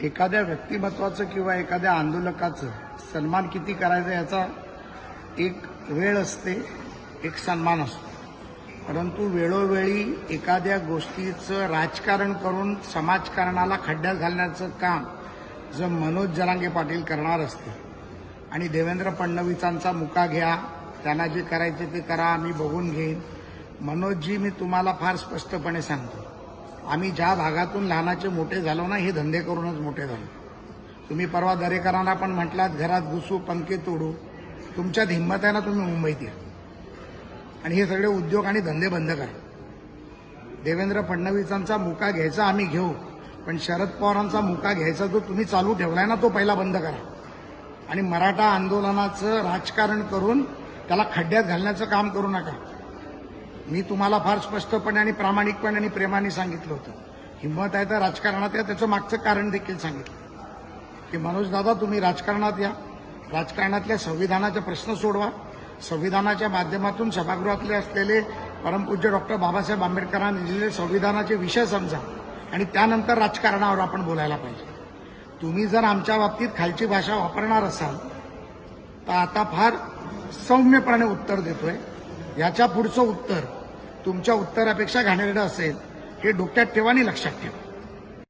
एखाद्या व्यक्तिमत्वाचं किंवा एखाद्या आंदोलकाचं सन्मान किती करायचा याचा एक वेळ असते, एक सन्मान असतो. परंतु वेळोवेळी एखाद्या गोष्टीचं राजकारण करून समाजकारणाला खड्ड्यात घालण्याचं काम जर मनोज जरांगे पाटील करणार असते आणि देवेंद्र फडणवीसांचा मुका घ्या, त्यांना जे करायचे ते करा, मी बघून घेईन. मनोजजी, मी तुम्हाला फार स्पष्टपणे सांगतो, आम्ही ज्या भागातून लहानाचे मोठे झालो ना, हे धंदे करूनच मोठे झालो. तुम्ही परवा दरेकरांना पण म्हटलात घरात घुसू पंखे तोडू, तुमच्यात हिंमत आहे ना, तुम्ही मुंबईत या आणि हे सगळे उद्योग आणि धंदे बंद करा. देवेंद्र फडणवीसांचा मुका घ्यायचा आम्ही घेऊ, पण शरद पवारांचा मुका घ्यायचा जो तुम्ही चालू ठेवलाय ना, तो पहिला बंद करा. आणि मराठा आंदोलनाचं राजकारण करून त्याला खड्ड्यात घालण्याचं काम करू नका. मी तुम्हाला फार स्पष्टपणे आणि प्रामाणिकपणे आणि प्रेमाने सांगितलं होतं, हिंमत आहे तर राजकारणात या. त्याचं मागचं कारण देखील सांगितलं की मनोज दादा, तुम्ही राजकारणात या, राजकारणातल्या संविधानाचे प्रश्न सोडवा, संविधानाच्या माध्यमातून सभागृहातले असलेले परमपूज्य डॉक्टर बाबासाहेब आंबेडकरांनी दिलेले संविधानाचे विषय समजा आणि त्यानंतर राजकारणावर आपण बोलायला पाहिजे. तुम्ही जर आमच्या बाबतीत खालची भाषा वापरणार असाल तर आता फार सौम्यपणे उत्तर देतोय. याच्या पुढचं उत्तर तुमच्या उत्तरापेक्षा घाणेरडं असेल, हे डोक्यात ठेवा आणि लक्षात ठेवा.